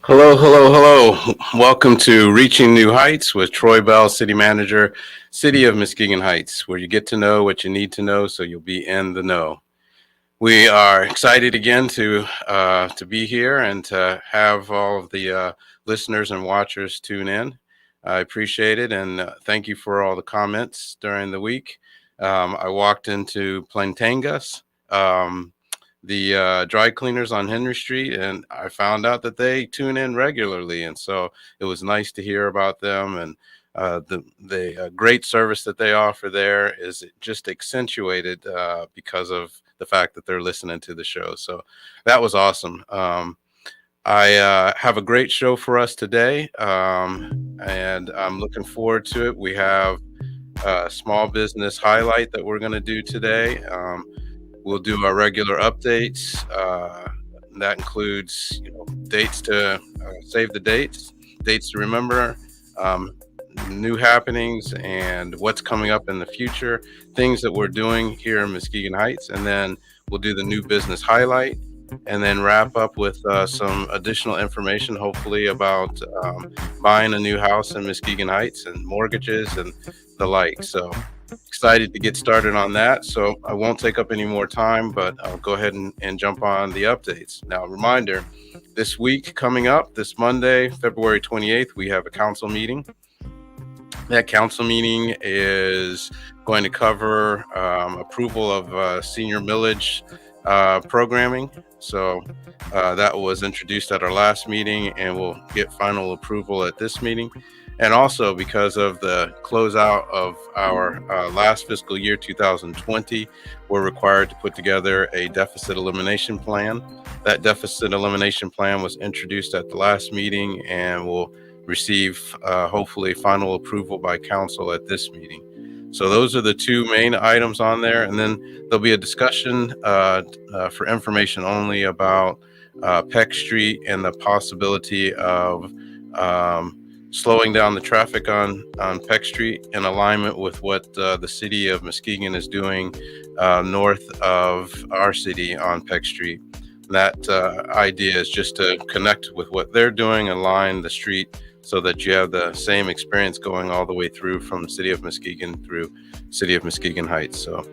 Hello, hello, hello. Welcome to Reaching New Heights with Troy Bell, City Manager, City of Muskegon Heights, where you get to know what you need to know so you'll be in the know. We are excited again to be here and to have all of the listeners and watchers tune in. I appreciate it, and thank you for all the comments during the week. I walked into Plantangas, the dry cleaners on Henry Street, and I found out that they tune in regularly, and so it was nice to hear about them. And the great service that they offer there is just accentuated because of the fact that they're listening to the show. So that was awesome. I have a great show for us today, and I'm looking forward to it. We have a small business highlight that we're going to do today. We'll do our regular updates. That includes, dates to save the dates to remember, um, new happenings, and what's coming up in the future, things that we're doing here in Muskegon Heights, and then we'll do the new business highlight, and then wrap up with some additional information, hopefully about buying a new house in Muskegon Heights and mortgages and the like. So excited to get started on that. So I won't take up any more time, but I'll go ahead and jump on the updates. Now, reminder, this week coming up, this Monday, February 28th, we have a council meeting. That council meeting is going to cover approval of senior millage programming. So that was introduced at our last meeting and will get final approval at this meeting. And also, because of the closeout of our last fiscal year, 2020, we're required to put together a deficit elimination plan. That deficit elimination plan was introduced at the last meeting and will receive hopefully final approval by council at this meeting. So those are the two main items on there. And then there'll be a discussion for information only about Peck Street and the possibility of slowing down the traffic on Peck Street in alignment with what the city of Muskegon is doing north of our city on Peck Street. That idea is just to connect with what they're doing, align the street so that you have the same experience going all the way through from City of Muskegon through City of Muskegon Heights. So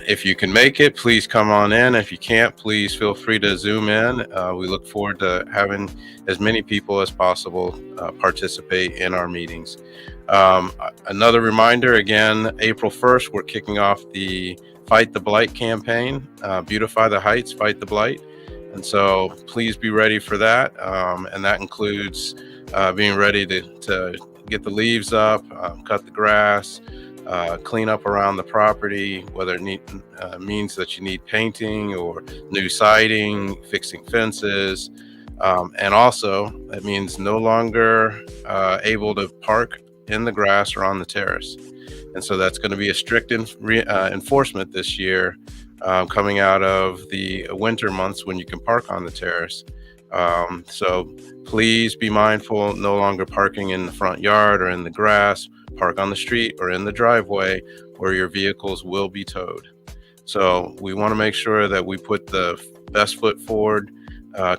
if you can make it, please come on in. If you can't, please feel free to Zoom in. We look forward to having as many people as possible participate in our meetings. Another reminder, again, April 1st, we're kicking off the Fight the Blight campaign, Beautify the Heights, Fight the Blight. And so please be ready for that. And that includes being ready to get the leaves up, cut the grass, clean up around the property, whether it means that you need painting or new siding, fixing fences. And also, it means no longer able to park in the grass or on the terrace. And so that's going to be a strict enforcement this year, coming out of the winter months when you can park on the terrace. So please be mindful, no longer parking in the front yard or in the grass. Park on the street or in the driveway where your vehicles will be towed. So we want to make sure that we put the best foot forward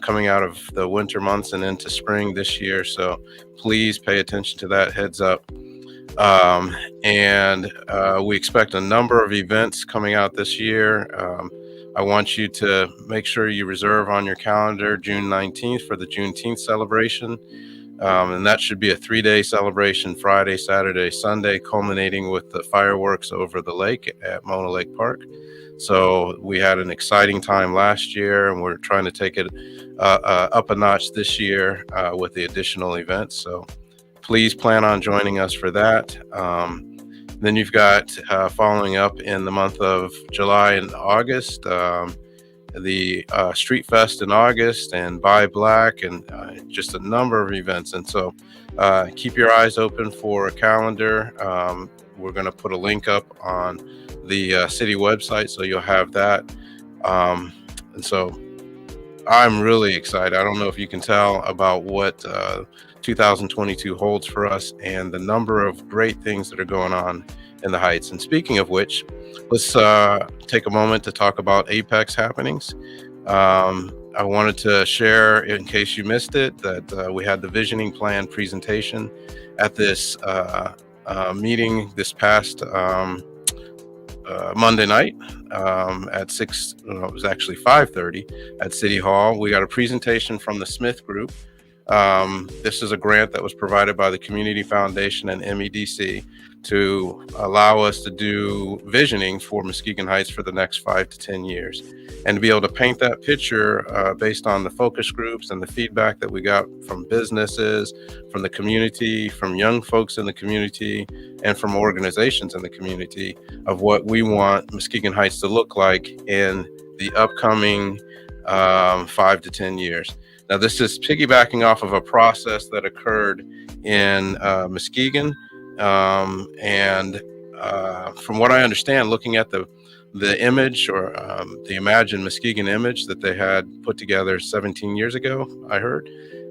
coming out of the winter months and into spring this year. So please pay attention to that, heads up. And we expect a number of events coming out this year. I want you to make sure you reserve on your calendar June 19th for the Juneteenth celebration. And that should be a 3-day celebration, Friday, Saturday, Sunday, culminating with the fireworks over the lake at Mona Lake Park. So we had an exciting time last year, and we're trying to take it up a notch this year with the additional events. So please plan on joining us for that. Then you've got following up in the month of July and August, the Street Fest in August and Buy Black and just a number of events. And so keep your eyes open for a calendar. We're going to put a link up on the city website, so you'll have that. And so I'm really excited. I don't know if you can tell about what 2022 holds for us and the number of great things that are going on in the Heights. And speaking of which, let's take a moment to talk about Apex happenings. I wanted to share, in case you missed it, that we had the visioning plan presentation at this meeting this past Monday night at 6. Well, it was actually 5:30 at City Hall. We got a presentation from the Smith Group. This is a grant that was provided by the Community Foundation and MEDC to allow us to do visioning for Muskegon Heights for the next 5 to 10 years, and to be able to paint that picture based on the focus groups and the feedback that we got from businesses, from the community, from young folks in the community, and from organizations in the community of what we want Muskegon Heights to look like in the upcoming 5 to 10 years. Now, this is piggybacking off of a process that occurred in Muskegon. And from what I understand, looking at the image, or the Imagine Muskegon image that they had put together 17 years ago, I heard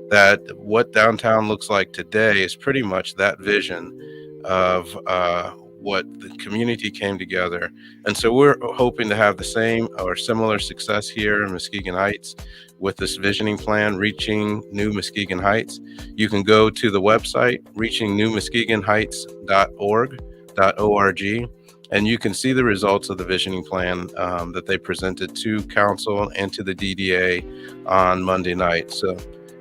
that what downtown looks like today is pretty much that vision of what the community came together. And so we're hoping to have the same or similar success here in Muskegon Heights with this visioning plan, Reaching New Muskegon Heights. You can go to the website, reachingnewmuskegonheights.org, and you can see the results of the visioning plan that they presented to council and to the DDA on Monday night. So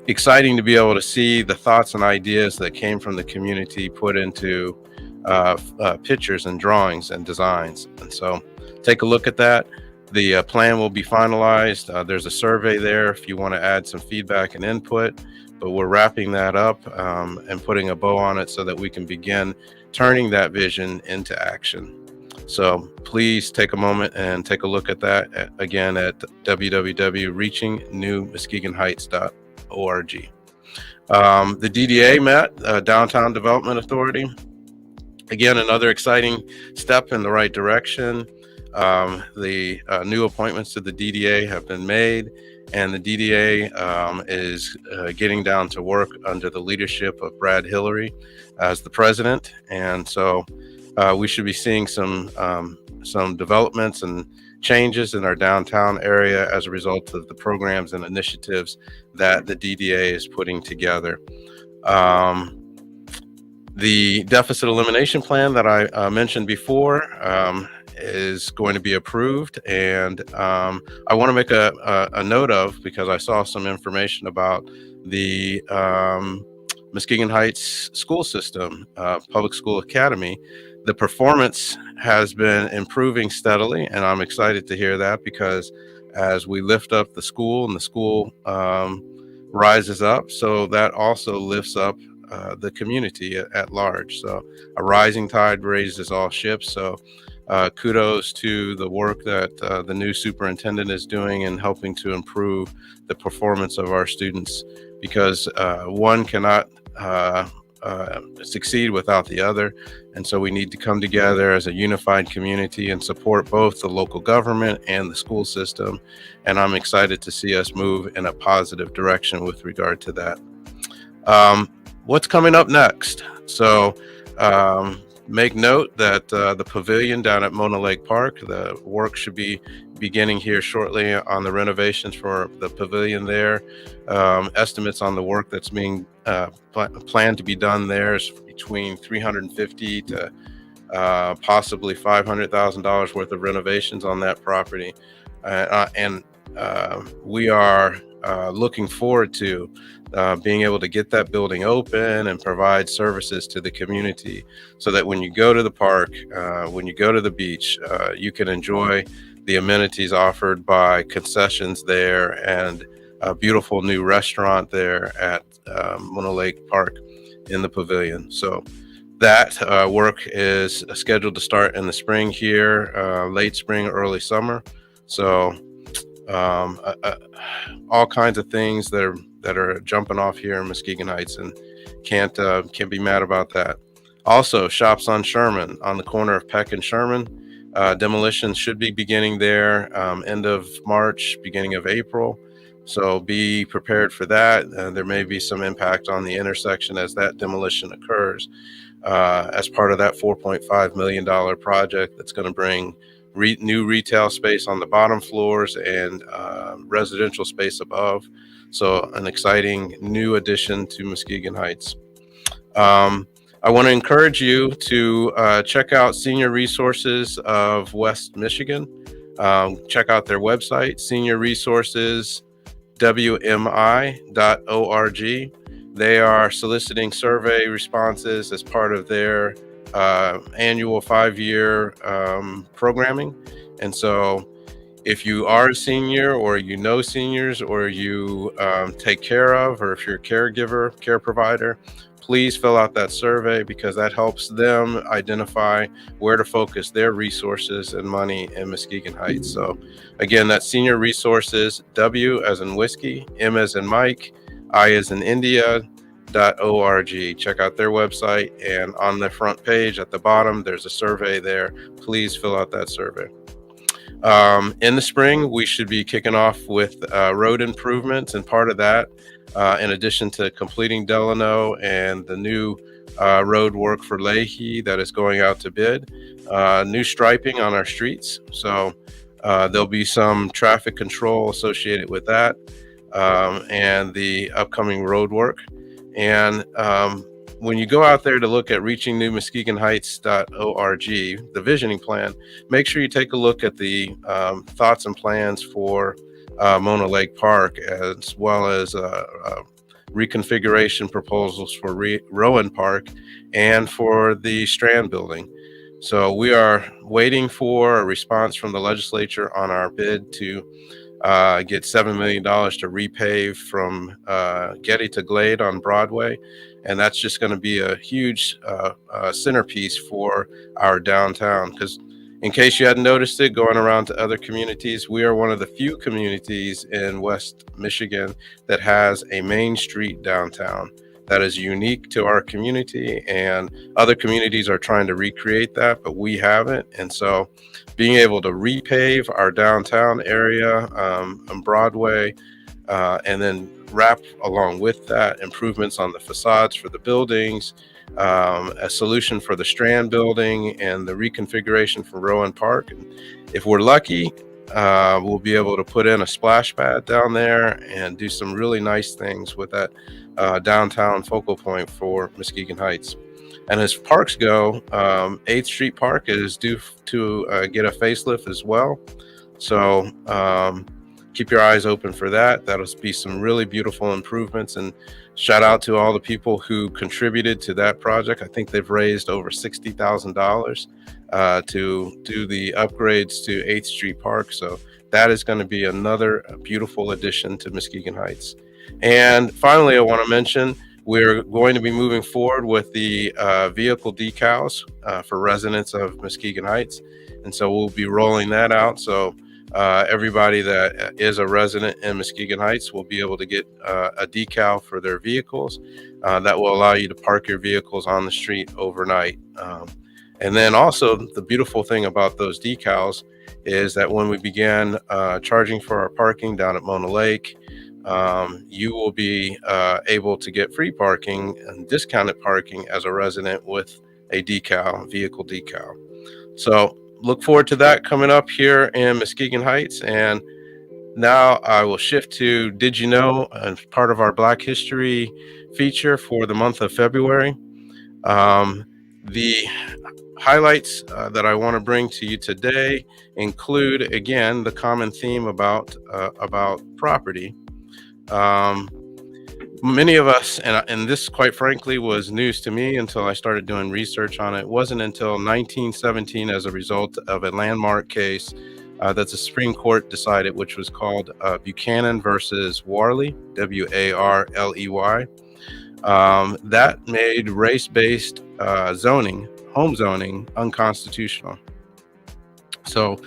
exciting to be able to see the thoughts and ideas that came from the community put into pictures and drawings and designs. And so take a look at that. The plan will be finalized. There's a survey there if you want to add some feedback and input, but we're wrapping that up and putting a bow on it so that we can begin turning that vision into action. So please take a moment and take a look at that again at www.reachingnewmuskegonheights.org. The DDA met, Downtown Development Authority. Again, another exciting step in the right direction. The new appointments to the DDA have been made, and the DDA is getting down to work under the leadership of Brad Hillary as the president. And so we should be seeing some developments and changes in our downtown area as a result of the programs and initiatives that the DDA is putting together. The deficit elimination plan that I mentioned before is going to be approved, and I want to make a note of, because I saw some information about the Muskegon Heights school system, public school academy. The performance has been improving steadily, and I'm excited to hear that, because as we lift up the school and the school rises up, so that also lifts up the community at large. So a rising tide raises all ships. So kudos to the work that the new superintendent is doing in helping to improve the performance of our students, because one cannot succeed without the other. And so we need to come together as a unified community and support both the local government and the school system. And I'm excited to see us move in a positive direction with regard to that. What's coming up next? So make note that the pavilion down at Mona Lake Park, the work should be beginning here shortly on the renovations for the pavilion there. Estimates on the work that's being planned to be done there is between $350,000 to possibly $500,000 worth of renovations on that property. And we are looking forward to being able to get that building open and provide services to the community, so that when you go to the park, when you go to the beach, you can enjoy the amenities offered by concessions there and a beautiful new restaurant there at Mona Lake Park in the pavilion. So that work is scheduled to start in the spring here, late spring, early summer. So all kinds of things that are jumping off here in Muskegon Heights, and can't be mad about that. Also, Shops on Sherman on the corner of Peck and Sherman. Demolition should be beginning there end of March, beginning of April. So be prepared for that. There may be some impact on the intersection as that demolition occurs as part of that $4.5 million project that's going to bring new retail space on the bottom floors and residential space above. So an exciting new addition to Muskegon Heights. I want to encourage you to check out Senior Resources of West Michigan. Check out their website, seniorresourceswmi.org. They are soliciting survey responses as part of their annual 5-year programming. And so if you are a senior, or you know seniors, or you take care of, or if you're a caregiver, care provider, please fill out that survey, because that helps them identify where to focus their resources and money in Muskegon Heights. So again, that's Senior Resources, W as in whiskey, M as in Mike, I as in India, .org. Check out their website, and on the front page at the bottom, there's a survey there. Please fill out that survey. In the spring, we should be kicking off with road improvements, and part of that, in addition to completing Delano and the new road work for Leahy that is going out to bid, new striping on our streets. So there'll be some traffic control associated with that, and the upcoming road work. And when you go out there to look at reachingnewmuskegonheights.org, the visioning plan, make sure you take a look at the thoughts and plans for Mona Lake Park, as well as reconfiguration proposals for Rowan Park and for the Strand building. So we are waiting for a response from the legislature on our bid to get $7 million to repave from Getty to Glade on Broadway. And that's just going to be a huge centerpiece for our downtown. Because in case you hadn't noticed it, going around to other communities, we are one of the few communities in West Michigan that has a main street downtown. That is unique to our community, and other communities are trying to recreate that, but we haven't. And so being able to repave our downtown area on Broadway, and then wrap along with that improvements on the facades for the buildings, a solution for the Strand building, and the reconfiguration for Rowan Park. And if we're lucky, we'll be able to put in a splash pad down there and do some really nice things with that downtown focal point for Muskegon Heights. And as parks go, 8th Street Park is due to get a facelift as well. So keep your eyes open for that. That'll be some really beautiful improvements. And shout out to all the people who contributed to that project. I think they've raised over $60,000 to do the upgrades to 8th Street Park. So that is going to be another beautiful addition to Muskegon Heights. And finally, I want to mention, we're going to be moving forward with the vehicle decals for residents of Muskegon Heights. And so we'll be rolling that out. So everybody that is a resident in Muskegon Heights will be able to get a decal for their vehicles that will allow you to park your vehicles on the street overnight. And then also, the beautiful thing about those decals is that when we begin charging for our parking down at Mona Lake, you will be able to get free parking and discounted parking as a resident with a vehicle decal. So look forward to that coming up here in Muskegon Heights. And now I will shift to Did You Know, as part of our Black History feature for the month of February. The highlights that I want to bring to you today include, again, the common theme about property. Many of us, and this quite frankly was news to me until I started doing research on it. It wasn't until 1917, as a result of a landmark case that the Supreme Court decided, which was called Buchanan versus Warley, Warley. That made race-based home zoning, unconstitutional. So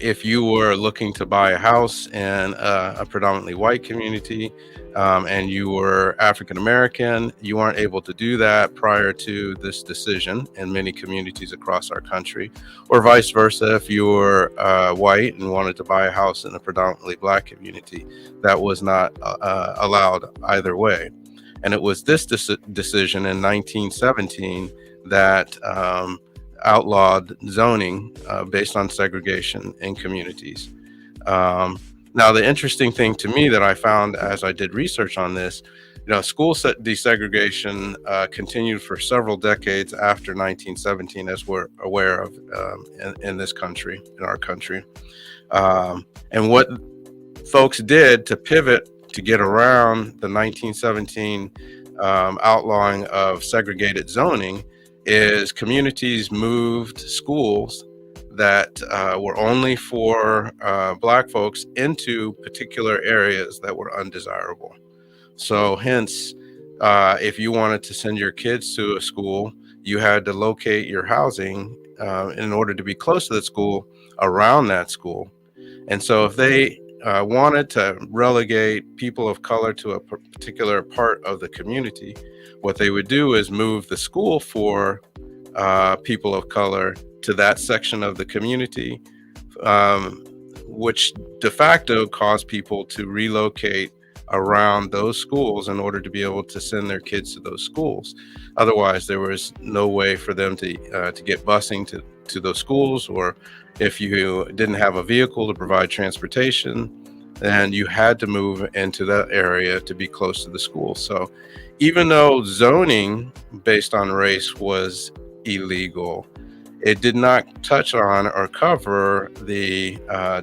if you were looking to buy a house in a predominantly white community and you were African American, you weren't able to do that prior to this decision in many communities across our country, or vice versa. If you were white and wanted to buy a house in a predominantly black community, that was not allowed either way. And it was this decision in 1917 that outlawed zoning based on segregation in communities. Now, the interesting thing to me that I found as I did research on this, school desegregation continued for several decades after 1917, as we're aware of in this country, in our country. And what folks did to pivot to get around the 1917 outlawing of segregated zoning is communities moved schools that were only for Black folks into particular areas that were undesirable. So hence, if you wanted to send your kids to a school, you had to locate your housing in order to be close to the school around that school. And so if they wanted to relegate people of color to a particular part of the community, what they would do is move the school for people of color to that section of the community, which de facto caused people to relocate around those schools in order to be able to send their kids to those schools. Otherwise, there was no way for them to get busing to those schools, or if you didn't have a vehicle to provide transportation, then you had to move into that area to be close to the school. So even though zoning based on race was illegal, it did not touch on or cover the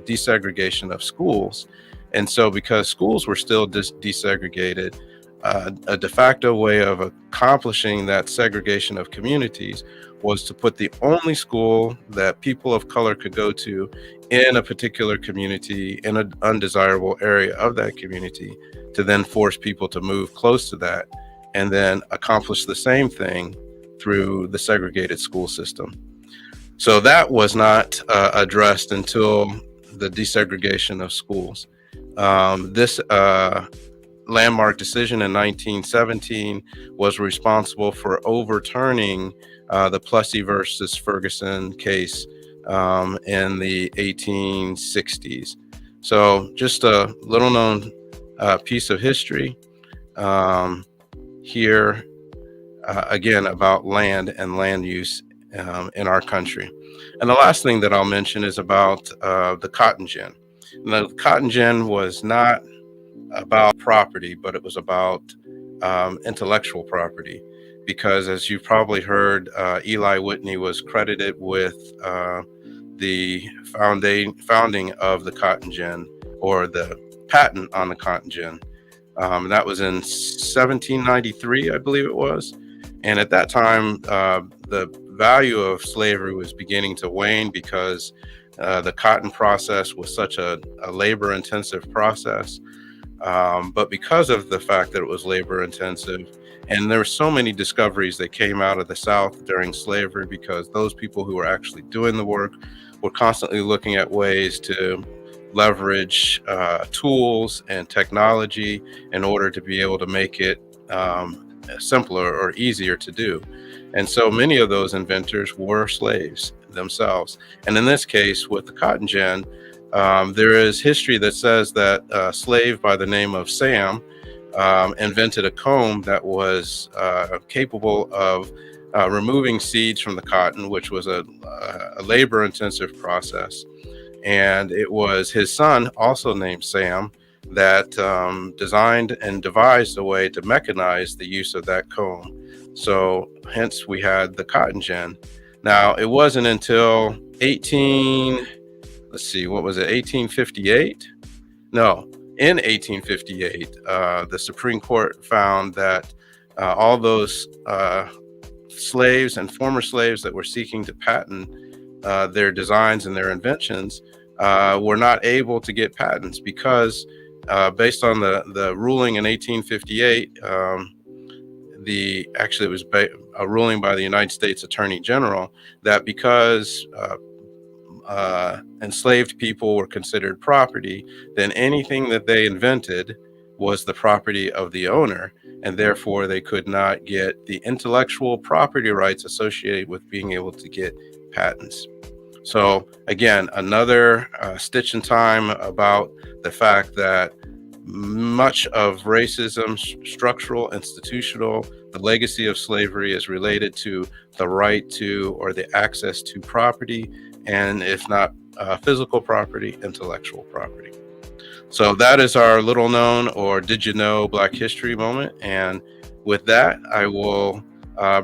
desegregation of schools. And so because schools were still desegregated, a de facto way of accomplishing that segregation of communities was to put the only school that people of color could go to in a particular community, in an undesirable area of that community, to then force people to move close to that and then accomplish the same thing through the segregated school system. So that was not addressed until the desegregation of schools. This landmark decision in 1917 was responsible for overturning the Plessy versus Ferguson case in the 1860s. So just a little known piece of history here, again, about land and land use in our country. And the last thing that I'll mention is about the cotton gin. The cotton gin was not about property, but it was about intellectual property, because as you've probably heard, Eli Whitney was credited with the founding of the cotton gin, or the patent on the cotton gin. That was in 1793, I believe it was. And at that time, the value of slavery was beginning to wane, because the cotton process was such a labor-intensive process. But because of the fact that it was labor-intensive, and there were so many discoveries that came out of the South during slavery, because those people who were actually doing the work were constantly looking at ways to leverage tools and technology in order to be able to make it simpler or easier to do. And so many of those inventors were slaves themselves. And in this case, with the cotton gin, there is history that says that a slave by the name of Sam invented a comb that was capable of removing seeds from the cotton, which was a labor-intensive process. And it was his son, also named Sam, that designed and devised a way to mechanize the use of that comb. So hence we had the cotton gin. Now, it wasn't until 1858? No, in 1858, the Supreme Court found that all those slaves and former slaves that were seeking to patent their designs and their inventions were not able to get patents, because based on the ruling in 1858, it was a ruling by the United States Attorney General that because enslaved people were considered property, then anything that they invented was the property of the owner, and therefore they could not get the intellectual property rights associated with being able to get patents. So again, another stitch in time about the fact that much of racism, structural, institutional, the legacy of slavery is related to the right to or the access to property, and if not physical property, intellectual property. So that is our little known or did you know Black History moment. And with that, I will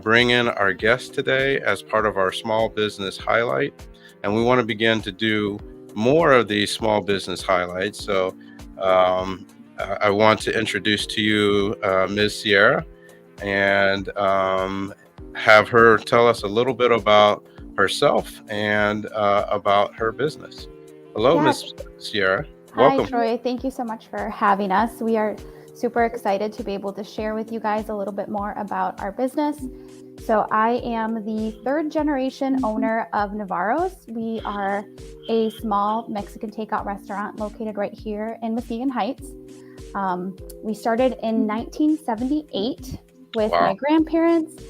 bring in our guest today as part of our small business highlight. And we want to begin to do more of these small business highlights. So I want to introduce to you Ms. Sierra and have her tell us a little bit about herself and about her business. Hello, Yeah. Ms. Sierra. Hi, Welcome. Troy. Thank you so much for having us. We are super excited to be able to share with you guys a little bit more about our business. So I am the third generation owner of Navarro's. We are a small Mexican takeout restaurant located right here in Muskegon Heights. We started in 1978 with my grandparents.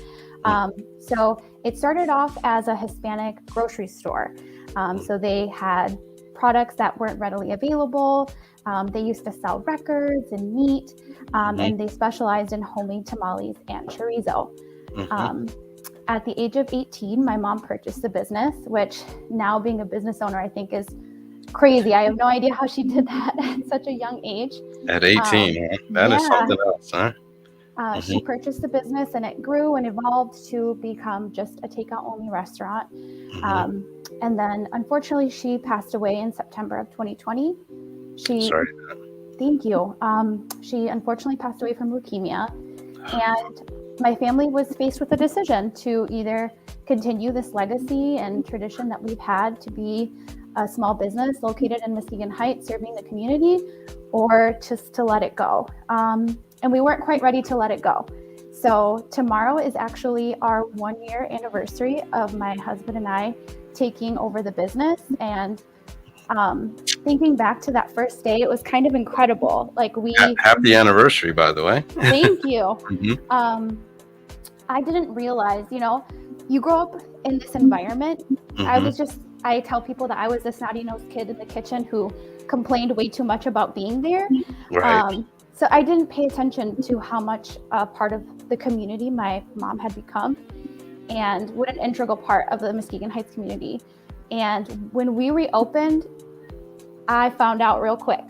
So it started off as a Hispanic grocery store. So they had products that weren't readily available. They used to sell records and meat, and they specialized in homemade tamales and chorizo. At the age of 18, my mom purchased the business, which now being a business owner, I think is crazy. I have no idea how she did that at such a young age. At 18, that is something else, huh? She purchased the business and it grew and evolved to become just a takeout only restaurant. And then unfortunately she passed away in September of 2020. Sorry. Thank you. She unfortunately passed away from leukemia, and my family was faced with a decision to either continue this legacy and tradition that we've had to be a small business located in Muskegon Heights serving the community, or just to let it go. And we weren't quite ready to let it go. So tomorrow is actually our 1-year anniversary of my husband and I taking over the business. And thinking back to that first day, it was kind of incredible. Like happy anniversary, by the way. Thank you. I didn't realize, you grow up in this environment. I tell people that I was the snotty-nosed kid in the kitchen who complained way too much about being there. Right. So I didn't pay attention to how much part of the community my mom had become, and what an integral part of the Muskegon Heights community. And when we reopened, I found out real quick.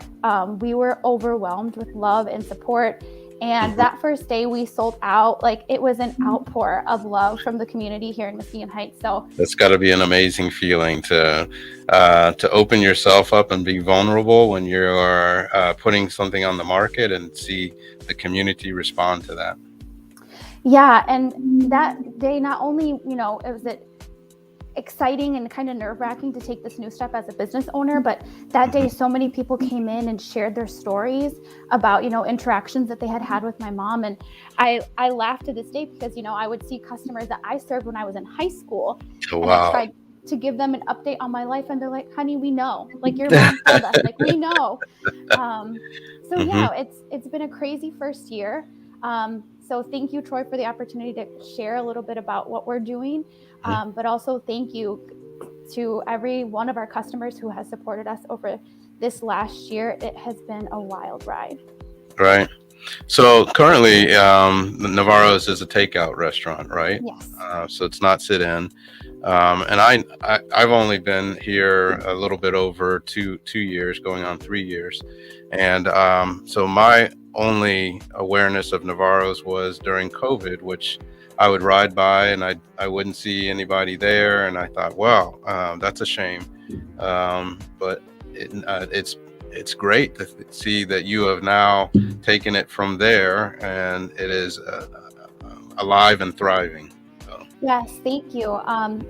We were overwhelmed with love and support. And that first day we sold out. Like, it was an outpour of love from the community here in Muskegon Heights. So that's got to be an amazing feeling to open yourself up and be vulnerable when you're putting something on the market and see the community respond to that. Yeah, and that day, not only, it was exciting and kind of nerve-wracking to take this new step as a business owner, but that day so many people came in and shared their stories about interactions that they had with my mom. And I laugh to this day because I would see customers that I served when I was in high school. Oh, and wow. I tried to give them an update on my life, and they're like, honey, we know, like, your mom told us, like, we know. Yeah, it's been a crazy first year. So thank you, Troy, for the opportunity to share a little bit about what we're doing. But also thank you to every one of our customers who has supported us over this last year. It has been a wild ride. Right. So currently, Navarro's is a takeout restaurant, right? Yes. So it's not sit-in. And I've only been here a little bit over two years, going on 3 years. And so my only awareness of Navarro's was during COVID, which I would ride by and I wouldn't see anybody there. And I thought, wow, that's a shame. But it's great to see that you have now taken it from there and it is alive and thriving. So. Yes, thank you.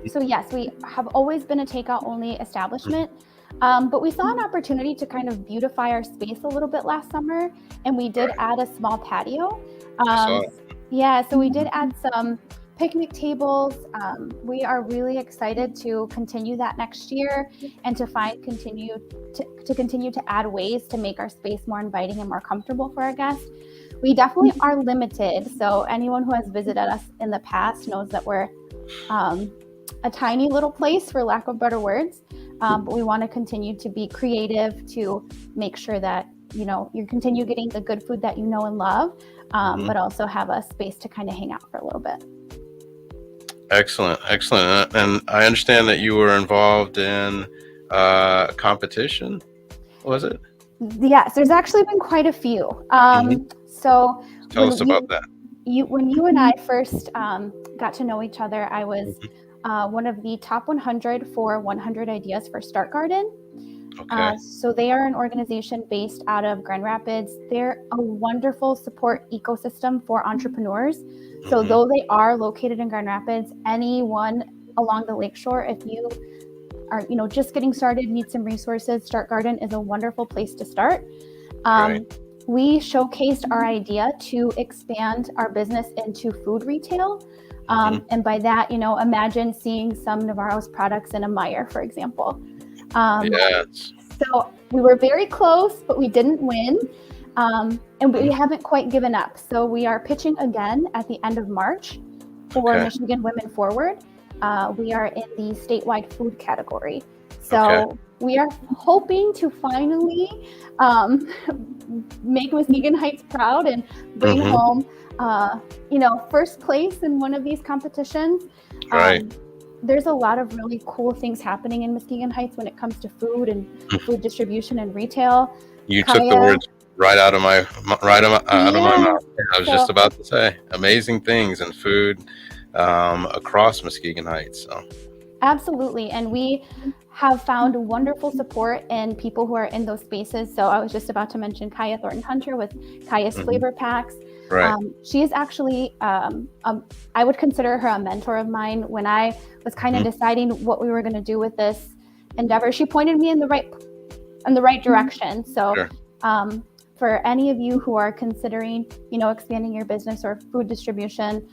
So yes, we have always been a takeout only establishment. But we saw an opportunity to kind of beautify our space a little bit last summer, and we did add a small patio. So we did add some picnic tables. We are really excited to continue that next year and to continue to add ways to make our space more inviting and more comfortable for our guests. We definitely are limited. So anyone who has visited us in the past knows that we're a tiny little place, for lack of better words. But we want to continue to be creative to make sure that you continue getting the good food that you know and love, but also have a space to kind of hang out for a little bit. Excellent. And I understand that you were involved in competition, was it? Yes, there's actually been quite a few. So Tell us about that. When you and I first got to know each other, I was one of the top 100 for 100 Ideas for Start Garden. Okay. So they are an organization based out of Grand Rapids. They're a wonderful support ecosystem for entrepreneurs. So though they are located in Grand Rapids, anyone along the lakeshore, if you are just getting started, need some resources, Start Garden is a wonderful place to start. We showcased our idea to expand our business into food retail. And by that, imagine seeing some Navarro's products in a Meijer, for example. Yes. So we were very close, but we didn't win. And we haven't quite given up. So we are pitching again at the end of March for Michigan Women Forward. We are in the statewide food category. So we are hoping to finally make Muskegon Heights proud and bring home, first place in one of these competitions. There's a lot of really cool things happening in Muskegon Heights when it comes to food and food distribution and retail. You took the words right out of my mouth. I was just about to say amazing things in food across Muskegon Heights. So. Absolutely. And we have found wonderful support in people who are in those spaces. So I was just about to mention Kaya Thornton Hunter with Kaya's Flavor Packs. She is actually, I would consider her a mentor of mine. When I was kind of deciding what we were going to do with this endeavor, she pointed me in the right direction. So for any of you who are considering, expanding your business or food distribution,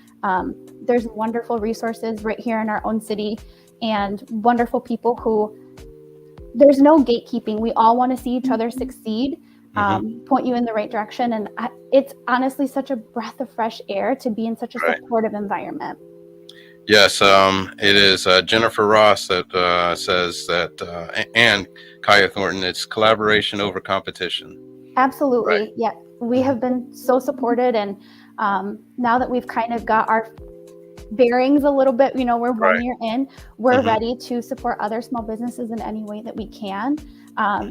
there's wonderful resources right here in our own city and wonderful people who, there's no gatekeeping. We all want to see each other succeed. Point you in the right direction. And it's honestly such a breath of fresh air to be in such a supportive environment. Yes, it is Jennifer Ross that says that, and Kaya Thornton, it's collaboration over competition. Absolutely. Yeah, we have been so supported. And now that we've kind of got our bearings a little bit, we're 1 year in, we're ready to support other small businesses in any way that we can.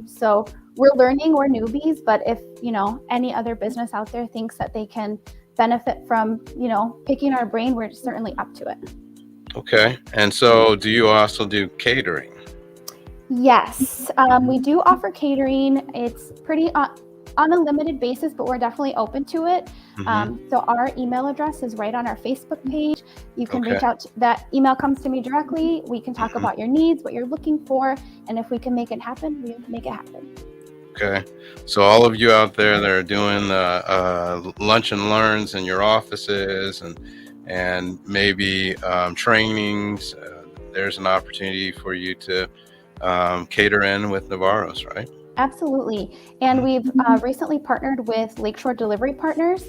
So we're learning, we're newbies, but if, any other business out there thinks that they can benefit from, picking our brain, we're certainly up to it. Okay. And so do you also do catering? Yes, we do offer catering. It's pretty on a limited basis, but we're definitely open to it. So our email address is right on our Facebook page. You can reach out. That email comes to me directly. We can talk about your needs, what you're looking for, and if we can make it happen, we'll make it happen. Okay. So all of you out there that are doing lunch and learns in your offices and maybe trainings, there's an opportunity for you to cater in with Navarro's, right? Absolutely. And we've recently partnered with Lakeshore Delivery Partners.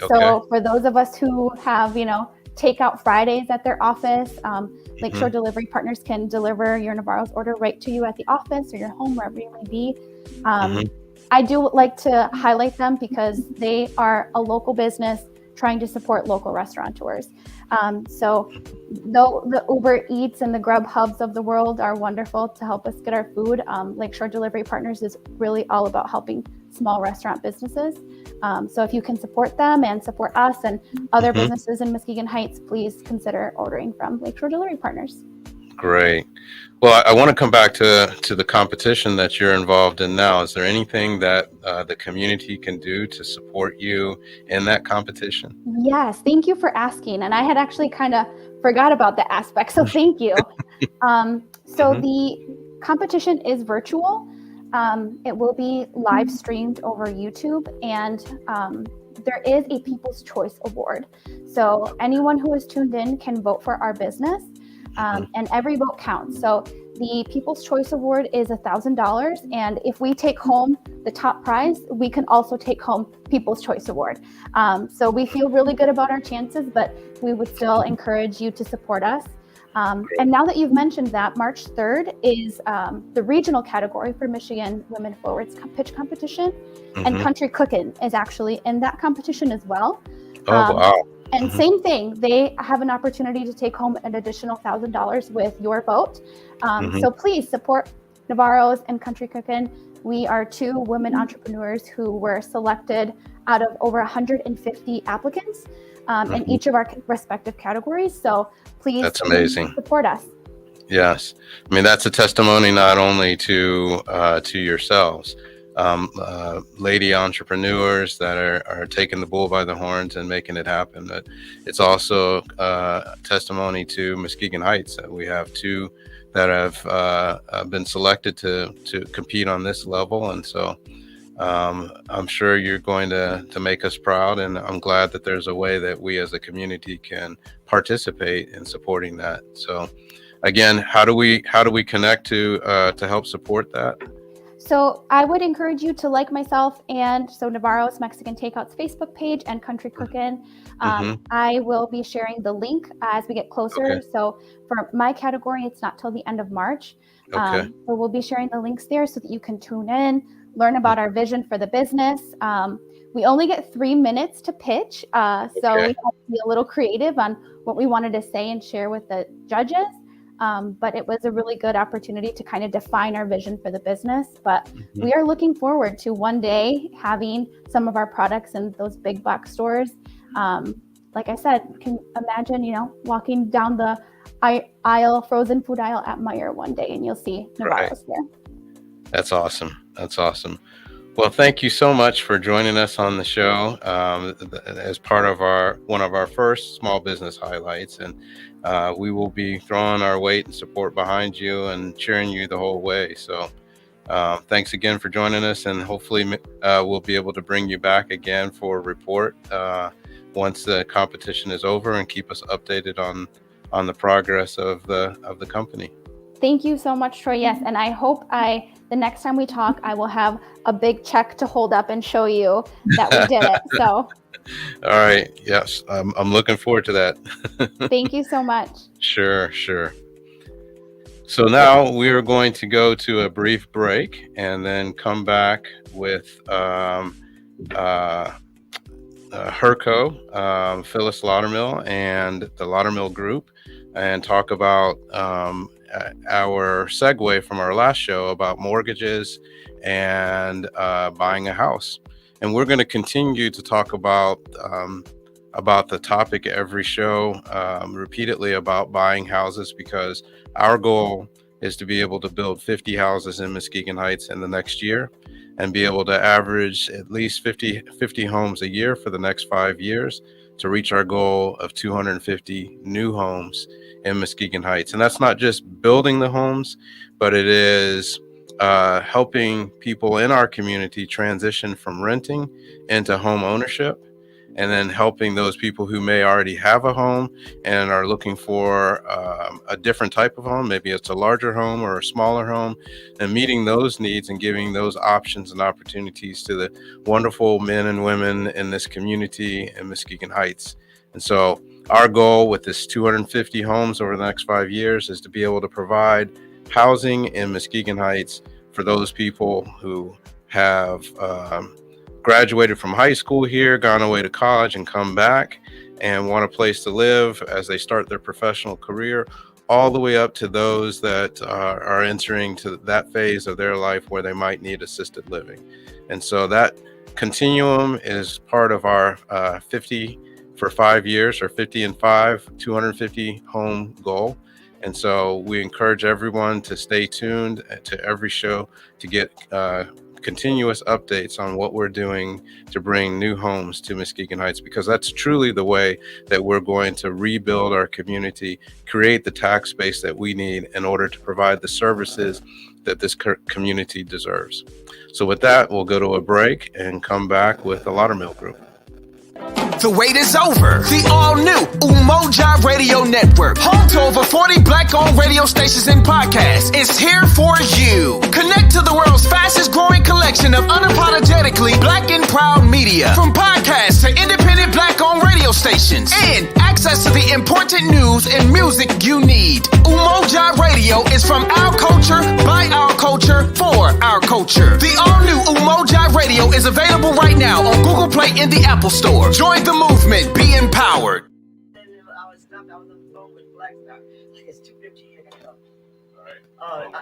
So for those of us who have, takeout Fridays at their office, Lakeshore Delivery Partners can deliver your Navarro's order right to you at the office or your home, wherever you may be. I do like to highlight them because they are a local business trying to support local restaurateurs. So though the Uber Eats and the Grub Hubs of the world are wonderful to help us get our food, Lakeshore Delivery Partners is really all about helping small restaurant businesses. So if you can support them and support us and other businesses in Muskegon Heights, please consider ordering from Lakeshore Delivery Partners. Great. Well, I want to come back to the competition that you're involved in now. Is there anything that the community can do to support you in that competition? Yes, thank you for asking. And I had actually kind of forgot about that aspect, so thank you. So the competition is virtual. It will be live streamed over YouTube, and there is a People's Choice Award. So anyone who is tuned in can vote for our business. And every vote counts. So the People's Choice Award is $1,000. And if we take home the top prize, we can also take home People's Choice Award. So we feel really good about our chances, but we would still encourage you to support us. And now that you've mentioned that, March 3rd is the regional category for Michigan Women Forwards Pitch Competition, and Country Cookin' is actually in that competition as well. Oh, wow. And same thing, they have an opportunity to take home an additional $1,000 with your vote. So please support Navarro's and Country Cookin'. We are two women entrepreneurs who were selected out of over 150 applicants in each of our respective categories. So please, that's amazing. Support us. Yes. I mean, that's a testimony not only to yourselves, lady entrepreneurs that are taking the bull by the horns and making it happen. But it's also testimony to Muskegon Heights that we have two that have been selected to compete on this level. And so I'm sure you're going to make us proud, and I'm glad that there's a way that we as a community can participate in supporting that. So again, how do we connect to help support that? So I would encourage you to like myself and Navarro's Mexican Takeout's Facebook page and Country Cookin'. I will be sharing the link as we get closer. Okay. So for my category, it's not till the end of March. So we'll be sharing the links there so that you can tune in, learn about our vision for the business. We only get 3 minutes to pitch. So we have to be a little creative on what we wanted to say and share with the judges. But it was a really good opportunity to kind of define our vision for the business. But we are looking forward to one day having some of our products in those big box stores. Like I said, can imagine, walking down the frozen food aisle at Meijer one day and you'll see Navarro's there. That's awesome. That's awesome. Well, thank you so much for joining us on the show as part of one of our first small business highlights. And we will be throwing our weight and support behind you and cheering you the whole way. So thanks again for joining us, and hopefully we'll be able to bring you back again for a report once the competition is over, and keep us updated on the progress of the company. Thank you so much, Troy. Yes, and I hope the next time we talk, I will have a big check to hold up and show you that we did it. So. All right. Yes, I'm looking forward to that. Thank you so much. Sure. So now we are going to go to a brief break and then come back with Herco, Phyllis Loudermill, and the Loudermill Group, and talk about our segue from our last show about mortgages and buying a house. And we're going to continue to talk about the topic every show repeatedly about buying houses, because our goal is to be able to build 50 houses in Muskegon Heights in the next year, and be able to average at least 50 homes a year for the next 5 years to reach our goal of 250 new homes in Muskegon Heights. And that's not just building the homes, but it is helping people in our community transition from renting into home ownership, and then helping those people who may already have a home and are looking for a different type of home. Maybe it's a larger home or a smaller home, and meeting those needs and giving those options and opportunities to the wonderful men and women in this community in Muskegon Heights. And so our goal with this 250 homes over the next 5 years is to be able to provide housing in Muskegon Heights for those people who have graduated from high school here, gone away to college and come back and want a place to live as they start their professional career, all the way up to those that are entering to that phase of their life where they might need assisted living. And so that continuum is part of our 50 for 5 years, or 50 and 5, 250 home goal. And so we encourage everyone to stay tuned to every show to get continuous updates on what we're doing to bring new homes to Muskegon Heights, because that's truly the way that we're going to rebuild our community, create the tax base that we need in order to provide the services that this community deserves. So with that, we'll go to a break and come back with the Loudermill Group. The wait is over. The all-new Umoja Radio Network, home to over 40 Black-owned radio stations and podcasts, is here for you. Connect to the world's fastest-growing collection of unapologetically Black and proud media. From podcasts to independent Black-owned radio radio stations, and access to the important news and music you need. Umoja Radio is from our culture, by our culture, for our culture. The all-new Umoja Radio is available right now on Google Play and the Apple Store. Join the movement. Be empowered. I was on the phone with Black Star. It's 2:50 here.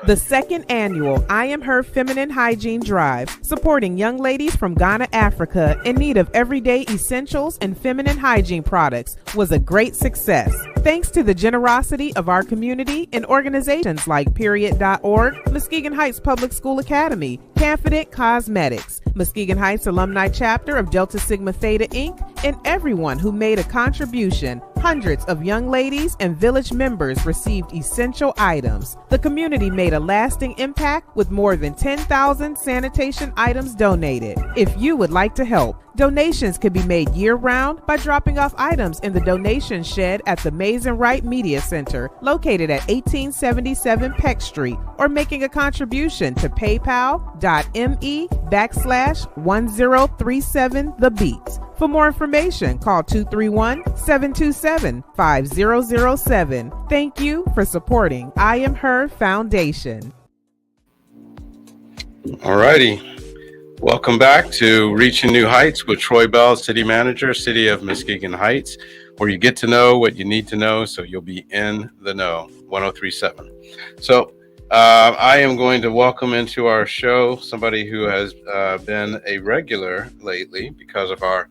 The second annual I Am Her Feminine Hygiene Drive, supporting young ladies from Ghana, Africa in need of everyday essentials and feminine hygiene products, was a great success. Thanks to the generosity of our community and organizations like Period.org, Muskegon Heights Public School Academy, Confident Cosmetics, Muskegon Heights Alumni Chapter of Delta Sigma Theta Inc., and everyone who made a contribution. Hundreds of young ladies and village members received essential items. The community made a lasting impact with more than 10,000 sanitation items donated. If you would like to help, donations can be made year-round by dropping off items in the donation shed at the Mays and Wright Media Center, located at 1877 Peck Street, or making a contribution to paypal.me/1037thebeats. For more information, call 231-727-5007. Thank you for supporting I Am Her Foundation. All righty. Welcome back to Reaching New Heights with Troy Bell, City Manager, City of Muskegon Heights, where you get to know what you need to know so you'll be in the know. 1037. So I am going to welcome into our show somebody who has been a regular lately because of our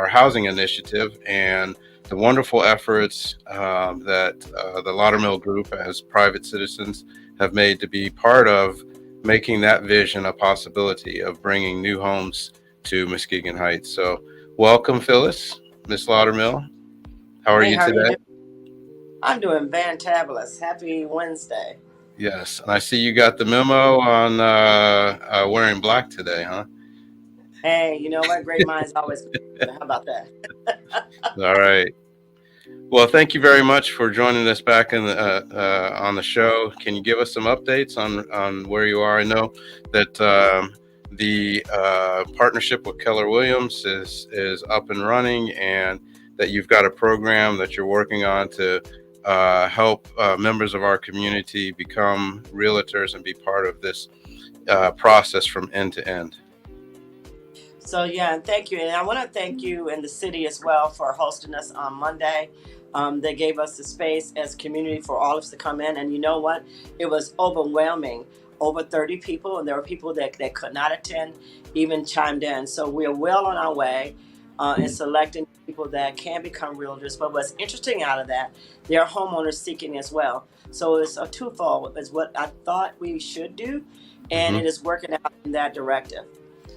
housing initiative and the wonderful efforts that the Loudermill Group as private citizens have made to be part of making that vision a possibility of bringing new homes to Muskegon Heights. So welcome, Phyllis, Miss Loudermill. How are you today? I'm doing fantabulous. Happy Wednesday. Yes, and I see you got the memo on wearing black today, huh? Hey, you know what? Great minds always. How about that? All right. Well, thank you very much for joining us back on the show. Can you give us some updates on where you are? I know that the partnership with Keller Williams is up and running, and that you've got a program that you're working on to help members of our community become realtors and be part of this process from end to end. So, yeah, thank you. And I want to thank you and the city as well for hosting us on Monday. They gave us the space as community for all of us to come in. And you know what? It was overwhelming. Over 30 people, and there were people that could not attend, even chimed in. So we're well on our way in selecting people that can become realtors. But what's interesting out of that, they're homeowners seeking as well. So it's a twofold. It's what I thought we should do, and it is working out in that directive.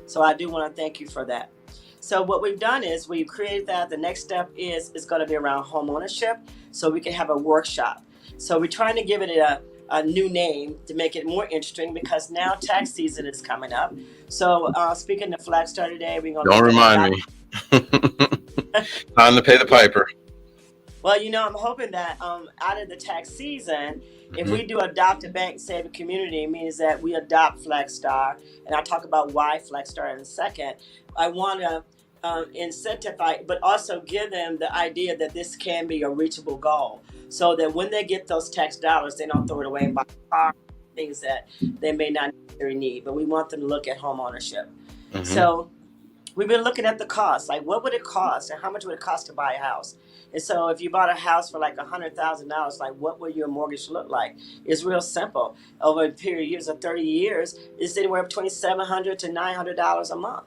So I do want to thank you for that. So what we've done is we've created that. The next step is going to be around home ownership, so we can have a workshop. So we're trying to give it a new name to make it more interesting, because now tax season is coming up. So speaking to Flagstar today, we're going to... Don't remind me. Time to pay the piper. Well, you know, I'm hoping that out of the tax season, if we do adopt a bank save a community, it means that we adopt Flagstar, and I'll talk about why Flagstar in a second. I want to incentivize, but also give them the idea that this can be a reachable goal, so that when they get those tax dollars, they don't throw it away and buy car, things that they may not necessarily need. But we want them to look at home ownership. So we've been looking at the cost, like what would it cost and how much would it cost to buy a house? And so if you bought a house for like $100,000, like what would your mortgage look like? It's real simple. Over a period of years of 30 years, it's anywhere between $700 to $900 a month.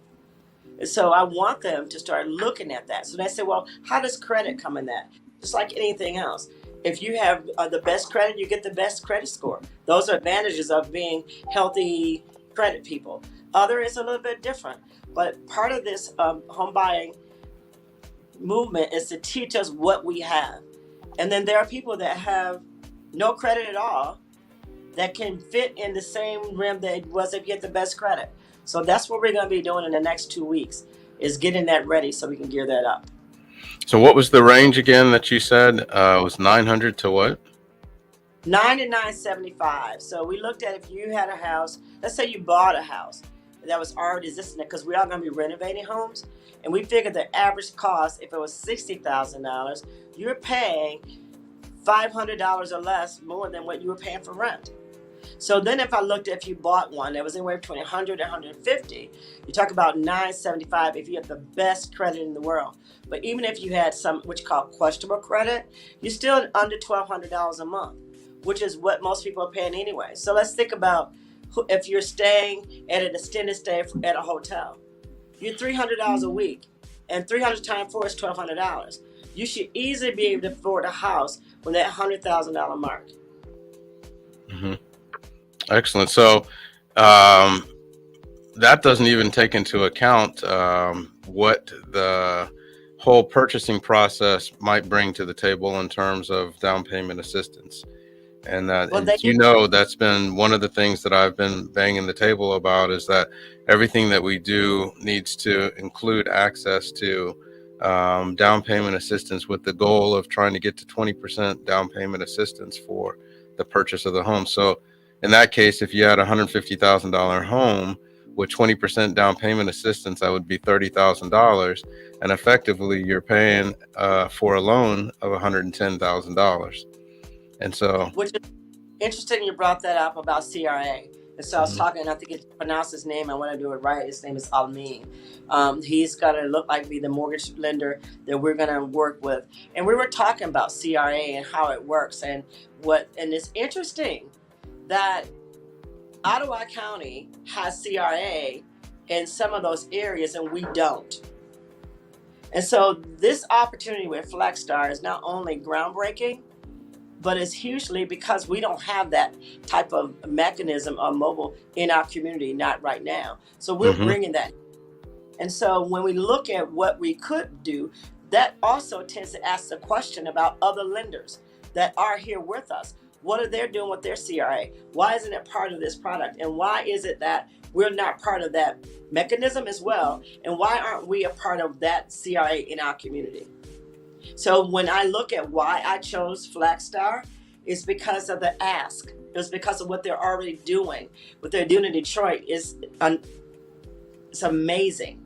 And so I want them to start looking at that. So they say, well, how does credit come in that? Just like anything else. If you have the best credit, you get the best credit score. Those are advantages of being healthy credit people. Other is a little bit different. But part of this home buying movement is to teach us what we have. And then there are people that have no credit at all that can fit in the same rim that it was if you get the best credit. So that's what we're going to be doing in the next 2 weeks, is getting that ready so we can gear that up. So what was the range again that you said? It was 900 to what? 9 to 975. So we looked at if you had a house, let's say you bought a house that was already existing because we are going to be renovating homes. And we figured the average cost, if it was $60,000, you're paying $500 or less more than what you were paying for rent. So then if I looked at if you bought one that was anywhere between 100 and 150, you talk about $975 if you have the best credit in the world. But even if you had some, which called questionable credit, you're still under $1,200 a month, which is what most people are paying anyway. So let's think about if you're staying at an extended stay at a hotel. You're $300 a week, and 300 times 4 is $1,200. You should easily be able to afford a house with that $100,000 mark. Mm-hmm. Excellent. So that doesn't even take into account what the whole purchasing process might bring to the table in terms of down payment assistance. And that's been one of the things that I've been banging the table about, is that everything that we do needs to include access to down payment assistance, with the goal of trying to get to 20% down payment assistance for the purchase of the home. So in that case, if you had a $150,000 home with 20% down payment assistance, that would be $30,000. And effectively, you're paying for a loan of $110,000. And so, which is interesting you brought that up about CRA. And so I was talking, I think it's pronounced his name, I want to do it right. His name is Almin. He's going to look like be the mortgage lender that we're going to work with. And we were talking about CRA and how it works. And it's interesting that Ottawa County has CRA in some of those areas and we don't. And so this opportunity with Flexstar is not only groundbreaking, but it's hugely because we don't have that type of mechanism or mobile in our community, not right now. So we're bringing that. And so when we look at what we could do, that also tends to ask the question about other lenders that are here with us. What are they doing with their CRA? Why isn't it part of this product? And why is it that we're not part of that mechanism as well? And why aren't we a part of that CRA in our community? So when I look at why I chose Flexstar, it's because of the ask. It was because of what they're already doing. What they're doing in Detroit is it's amazing,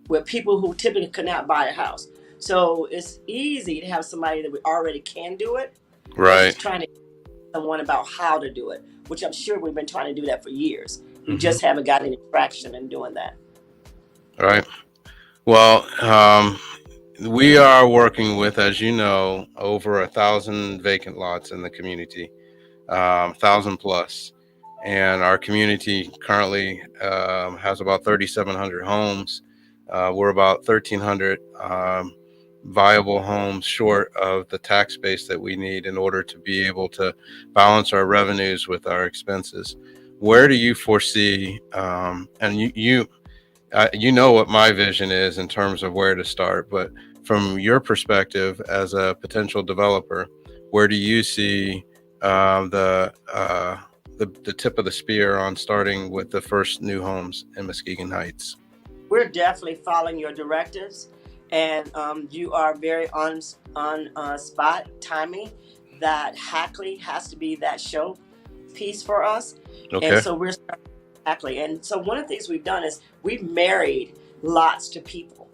with people who typically cannot buy a house. So it's easy to have somebody that we already can do it. right. Just trying to get someone about how to do it, which I'm sure we've been trying to do that for years. We just haven't gotten any traction in doing that. All right. Well, we are working with, as you know, over 1,000 vacant lots in the community, 1,000 plus. And our community currently has about 3,700 homes. We're about 1,300 viable homes short of the tax base that we need in order to be able to balance our revenues with our expenses. Where do you foresee, and you know what my vision is in terms of where to start, but from your perspective as a potential developer, where do you see the tip of the spear on starting with the first new homes in Muskegon Heights? We're definitely following your directives, and you are very on spot timing that Hackley has to be that show piece for us. Okay. And so we're starting Hackley. And so one of the things we've done is we've married lots to people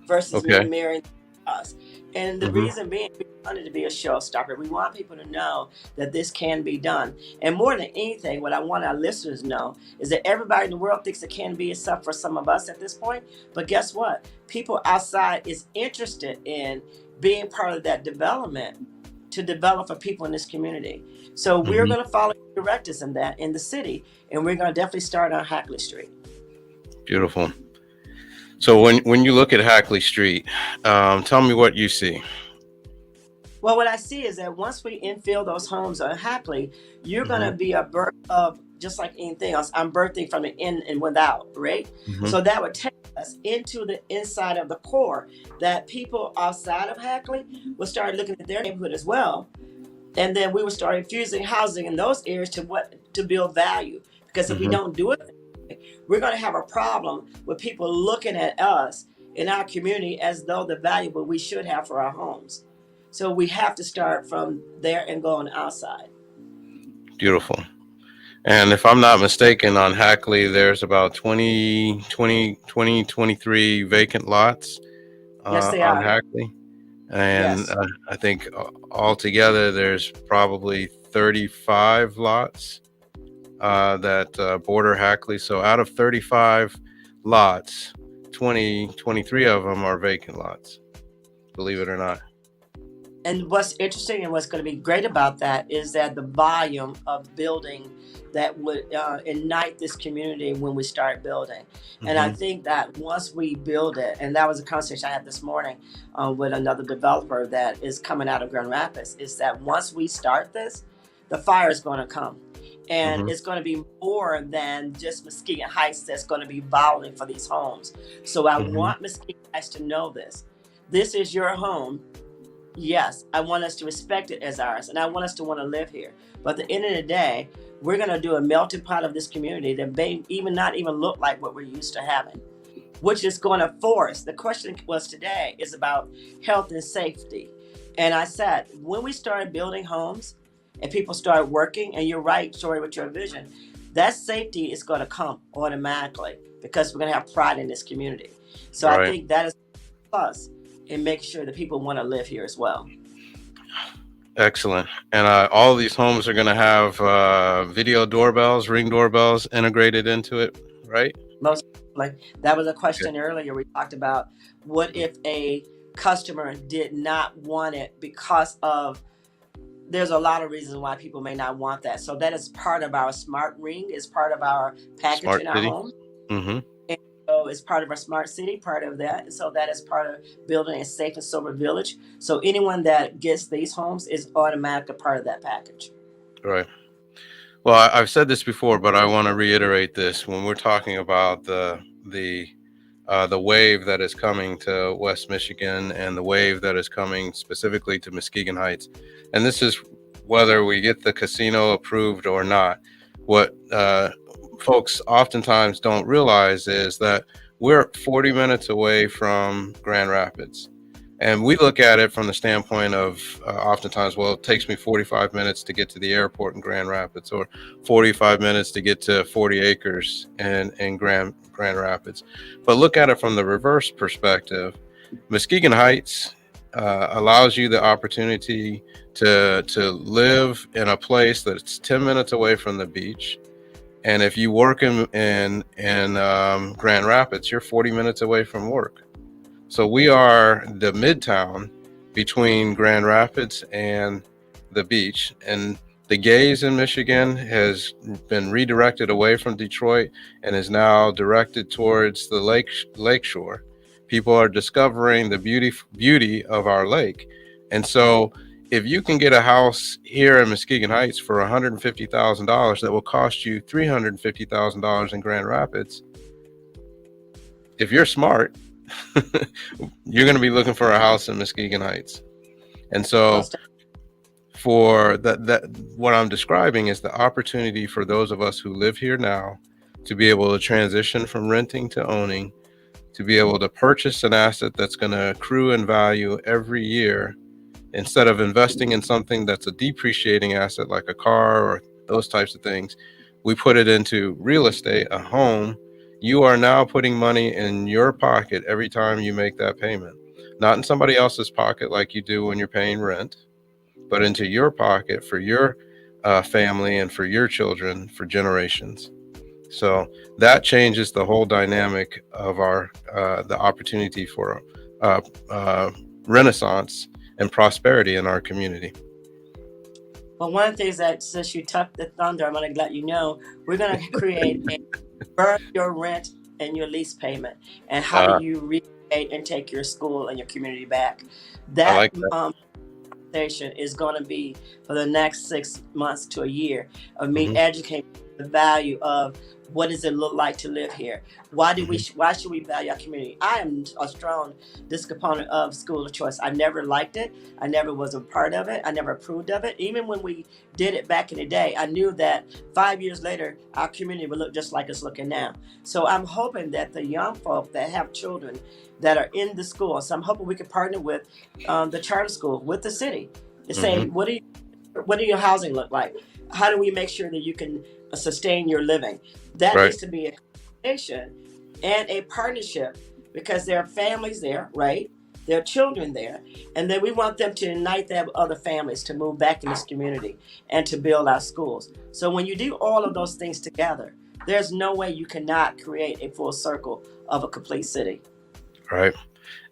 versus me marrying us. And the reason being, we wanted to be a showstopper. We want people to know that this can be done. And more than anything, what I want our listeners to know is that everybody in the world thinks it can be, except for some of us at this point. But guess what? People outside is interested in being part of that development to develop for people in this community. So we're going to follow directives in that in the city, and we're going to definitely start on Hackley Street. Beautiful. So when you look at Hackley Street, tell me what you see. Well, what I see is that once we infill those homes on Hackley, you're going to be a birth of, just like anything else, I'm birthing from the in and without, right? So that would take us into the inside of the core, that people outside of Hackley will start looking at their neighborhood as well. And then we will start infusing housing in those areas to build value. Because if we don't do it, we're going to have a problem with people looking at us in our community as though the valuable we should have for our homes. So we have to start from there and go on the outside. Beautiful. And if I'm not mistaken, on Hackley, there's about 23 vacant lots Yes, they on are. Hackley. And Yes. I think altogether there's probably 35 lots that border Hackley. So out of 35 lots, 23 of them are vacant lots, believe it or not. And what's interesting and what's going to be great about that is that the volume of building that would ignite this community when we start building. And I Hmm. think that once we build it, and that was a conversation I had this morning with another developer that is coming out of Grand Rapids, is that once we start this, the fire is going to come. And Hmm. it's going to be more than just Muskegon Heights that's going to be voting for these homes. So I Hmm. want Muskegon Heights to know this. This is your home. Yes, I want us to respect it as ours, and I want us to want to live here. But at the end of the day, we're going to do a melting pot of this community that may even not even look like what we're used to having, which is going to force. The question was today is about health and safety. And I said, when we start building homes and people start working, and you're right, Tori, with your vision, that safety is going to come automatically because we're going to have pride in this community. So I Right. think that is a plus in making sure that people want to live here as well. Excellent. And all of these homes are going to have video doorbells, ring doorbells integrated into it, right? Most like that was a Okay. question earlier. We talked about what if a customer did not want it because of there's a lot of reasons why people may not want that. So that is part of our smart ring, is part of our package Smart in our city. home. Hmm. And so it's part of our smart city, part of that. And so that is part of building a safe and sober village. So anyone that gets these homes is automatically part of that package. Right. Well, I've said this before, but I want to reiterate this. When we're talking about the wave that is coming to West Michigan and the wave that is coming specifically to Muskegon Heights, and this is whether we get the casino approved or not. What folks oftentimes don't realize is that we're 40 minutes away from Grand Rapids. And we look at it from the standpoint of oftentimes, well, it takes me 45 minutes to get to the airport in Grand Rapids, or 45 minutes to get to 40 acres in Grand Rapids. But look at it from the reverse perspective. Muskegon Heights allows you the opportunity to live in a place that's 10 minutes away from the beach. And if you work in Grand Rapids, you're 40 minutes away from work. So we are the midtown between Grand Rapids and the beach. And the gaze in Michigan has been redirected away from Detroit and is now directed towards the lakeshore. People are discovering the beauty of our lake. And so if you can get a house here in Muskegon Heights for $150,000 that will cost you $350,000 in Grand Rapids, if you're smart, you're going to be looking for a house in Muskegon Heights. And so for that what I'm describing is the opportunity for those of us who live here now to be able to transition from renting to owning, to be able to purchase an asset that's going to accrue in value every year, instead of investing in something that's a depreciating asset like a car or those types of things. We put it into real estate, a home. You are now putting money in your pocket every time you make that payment, not in somebody else's pocket like you do when you're paying rent, but into your pocket for your family and for your children for generations. So that changes the whole dynamic of our the opportunity for renaissance and prosperity in our community. Well, one of the things that, since you tucked the thunder, I'm going to let you know, we're going to create a burn your rent and your lease payment. And how do you recreate and take your school and your community back? I That like that. conversation is going to be for the next 6 months to a year of me Mhm. educating the value of what does it look like to live here? Why do why should we value our community? I am a strong disproponent of school of choice. I never liked it. I never was a part of it. I never approved of it. Even when we did it back in the day, I knew that 5 years later, our community would look just like it's looking now. So I'm hoping that the young folk that have children that are in the school, so I'm hoping we can partner with the charter school, with the city, to say, Mhm. what do your housing look like? how do we make sure that you can sustain your living? That Right. needs to be a conversation and a partnership, because there are families there, right? There are children there, and then we want them to unite them with other families to move back in this community and to build our schools. So when you do all of those things together, there's no way you cannot create a full circle of a complete city. Right.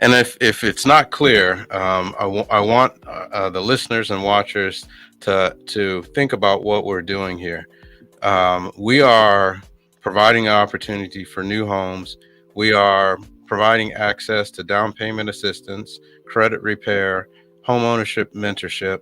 And if it's not clear, I want the listeners and watchers to think about what we're doing here. We are providing an opportunity for new homes. We are providing access to down payment assistance, credit repair, home ownership mentorship,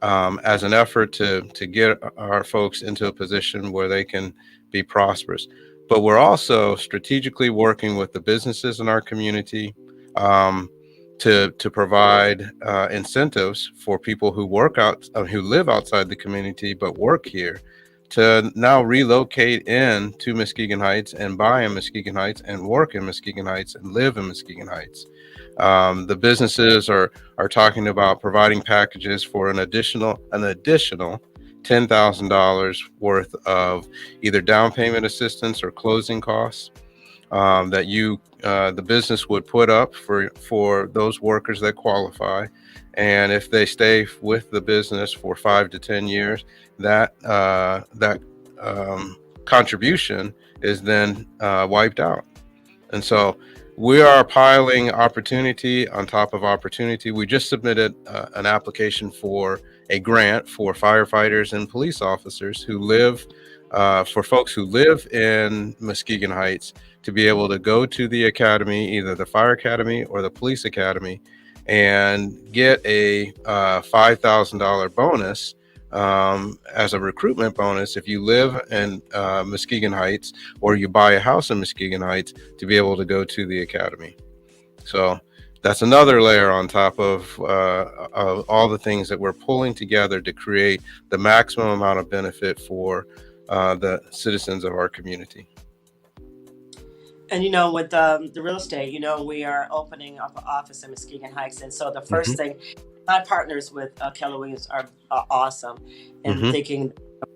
as an effort to get our folks into a position where they can be prosperous. But we're also strategically working with the businesses in our community, to provide incentives for people who who live outside the community but work here, to now relocate into Muskegon Heights and buy in Muskegon Heights and work in Muskegon Heights and live in Muskegon Heights. The businesses are talking about providing packages for an additional $10,000 worth of either down payment assistance or closing costs, that the business would put up for those workers that qualify. And if they stay with the business for 5 to 10 years, that contribution is then wiped out. And so we are piling opportunity on top of opportunity. We just submitted an application for a grant for firefighters and police officers who live, for folks who live in Muskegon Heights, to be able to go to the academy, either the fire academy or the police academy, and get a $5,000 bonus as a recruitment bonus if you live in Muskegon Heights, or you buy a house in Muskegon Heights, to be able to go to the academy. So that's another layer on top of all the things that we're pulling together to create the maximum amount of benefit for the citizens of our community. And with the real estate, we are opening up an office in Muskegon Heights, and so the first thing, my partners with Keller Williams are awesome, and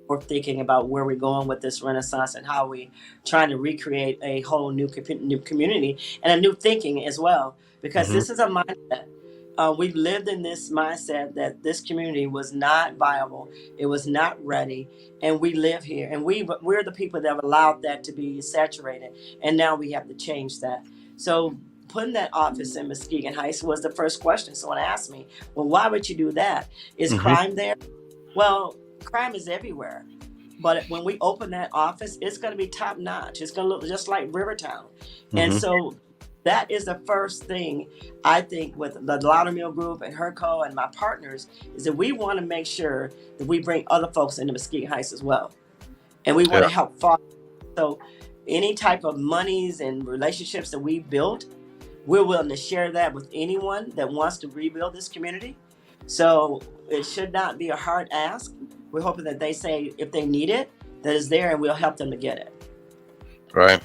we're thinking about where we're going with this renaissance and how we trying to recreate a whole new community and a new thinking as well, because this is a mindset. We've lived in this mindset that this community was not viable, it was not ready, and we live here, and we're the people that have allowed that to be saturated, and now we have to change that. So putting that office in Muskegon Heights was the first question someone asked me. Well, why would you do that? Is crime there? Well, crime is everywhere. But when we open that office, it's going to be top notch. It's going to look just like Rivertown. And so that is the first thing, I think, with the Loudermill Group and Herco and my partners, is that we want to make sure that we bring other folks into Muskegon Heights as well. And we want to help foster. So any type of monies and relationships that we built, we're willing to share that with anyone that wants to rebuild this community. So it should not be a hard ask. We're hoping that they say if they need it, that it's there, and we'll help them to get it. Right.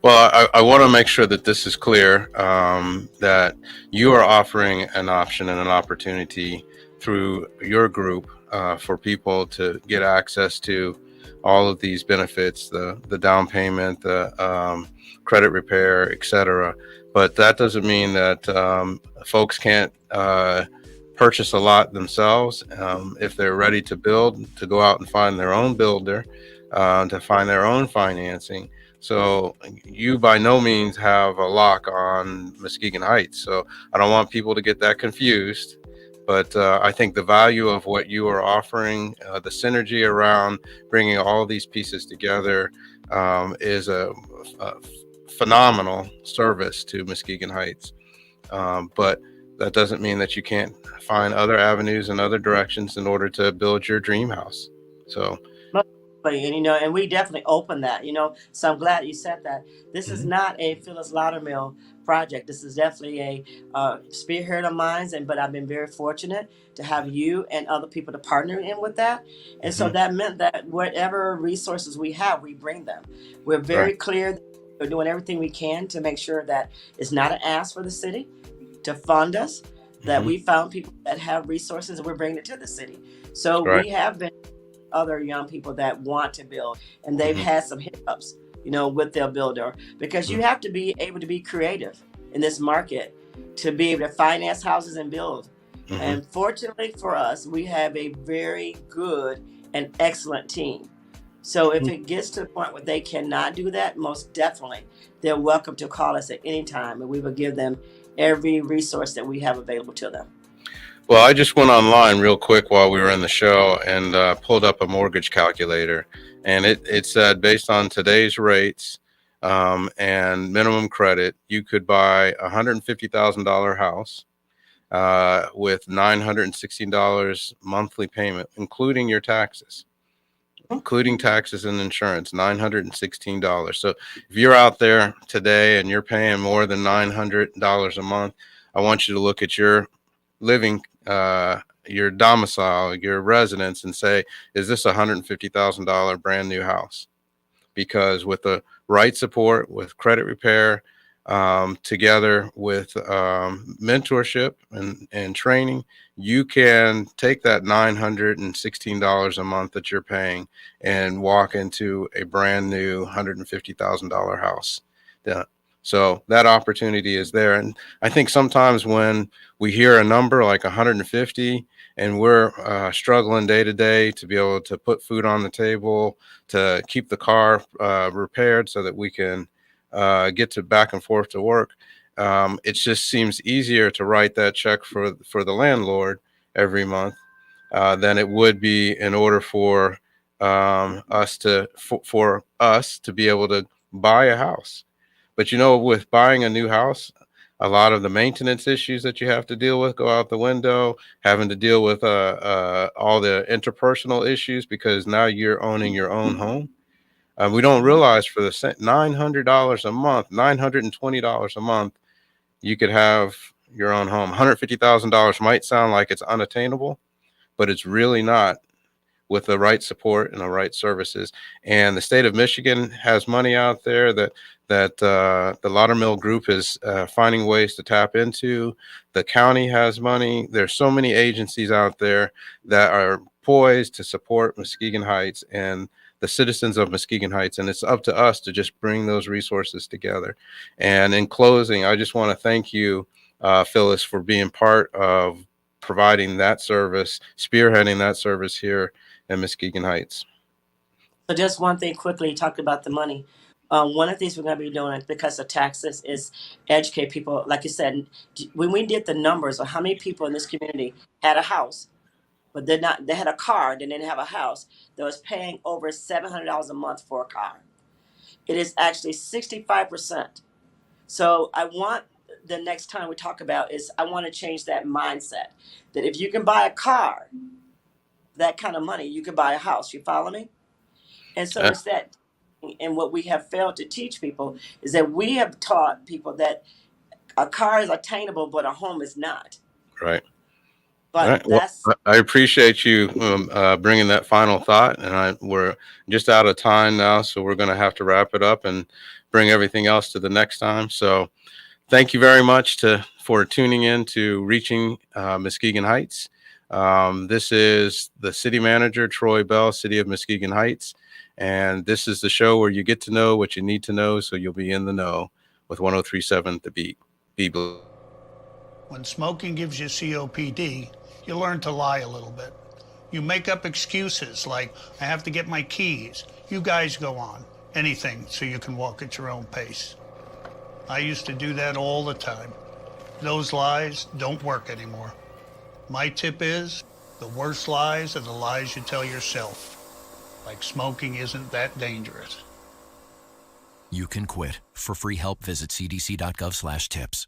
Well, I want to make sure that this is clear, that you are offering an option and an opportunity through your group for people to get access to all of these benefits, the down payment, the credit repair, etc. But that doesn't mean that folks can't purchase a lot themselves if they're ready to build, to go out and find their own builder, to find their own financing. So you by no means have a lock on Muskegon Heights. So I don't want people to get that confused. But I think the value of what you are offering, the synergy around bringing all of these pieces together, is a phenomenal service to Muskegon Heights. But that doesn't mean that you can't find other avenues and other directions in order to build your dream house. So. And we definitely open that, so I'm glad you said that. This is not a Phyllis Loudermill project. This is definitely a spearhead of mine, but I've been very fortunate to have you and other people to partner in with that. And so that meant that whatever resources we have, we bring them. We're very clear that we're doing everything we can to make sure that it's not an ask for the city to fund us, that we found people that have resources and we're bringing it to the city. So we have been other young people that want to build, and they've Mhm. had some hiccups, with their builder, because you have to be able to be creative in this market to be able to finance houses and build. Mhm. And fortunately for us, we have a very good and excellent team. So if it gets to the point where they cannot do that, most definitely they're welcome to call us at any time, and we will give them every resource that we have available to them. Well, I just went online real quick while we were in the show and pulled up a mortgage calculator, and it said based on today's rates and minimum credit, you could buy a $150,000 house with $916 monthly payment, including your taxes, including taxes and insurance, $916. So if you're out there today and you're paying more than $900 a month, I want you to look at your living, your domicile, your residence, and say, is this a $150,000 brand new house? Because with the right support, with credit repair, together with mentorship and training, you can take that $916 a month that you're paying and walk into a brand new $150,000 house. Yeah. So that opportunity is there. And I think sometimes when we hear a number like 150 and we're struggling day to day to be able to put food on the table, to keep the car repaired so that we can get to back and forth to work. It just seems easier to write that check for the landlord every month than it would be in order for us to be able to buy a house. But with buying a new house, a lot of the maintenance issues that you have to deal with go out the window. Having to deal with all the interpersonal issues because now you're owning your own home. We don't realize for the $900 a month, $920 a month, you could have your own home. $150,000 might sound like it's unattainable, but it's really not with the right support and the right services. And the state of Michigan has money out there that the Loudermill group is finding ways to tap into. The county has money. There's so many agencies out there that are poised to support Muskegon Heights and the citizens of Muskegon Heights. And it's up to us to just bring those resources together. And in closing, I just want to thank you, Phyllis, for being part of providing that service, spearheading that service here in Muskegon Heights. So just one thing quickly, you talked about the money. One of the things we're going to be doing because of taxes is educate people. Like you said, when we did the numbers of how many people in this community had a house, but they had a car, they didn't have a house, that was paying over $700 a month for a car. It is actually 65%. So I want the next time we talk about is I want to change that mindset that if you can buy a car, that kind of money, you can buy a house. You follow me? And so it's that, and what we have failed to teach people is that we have taught people that a car is attainable, but a home is not. Right. But Right. Well, that's I appreciate you bringing that final thought, and we're just out of time now, so we're going to have to wrap it up and bring everything else to the next time. So, thank you very much for tuning in to Reaching Muskegon Heights. This is the city manager, Troy Bell, City of Muskegon Heights, and this is the show where you get to know what you need to know, so you'll be in the know with 103.7 The Beat. Be blessed. When smoking gives you COPD, you learn to lie a little bit. You make up excuses like, I have to get my keys. You guys go on. Anything so you can walk at your own pace. I used to do that all the time. Those lies don't work anymore. My tip is, the worst lies are the lies you tell yourself. Like smoking isn't that dangerous. You can quit. For free help, visit cdc.gov/tips.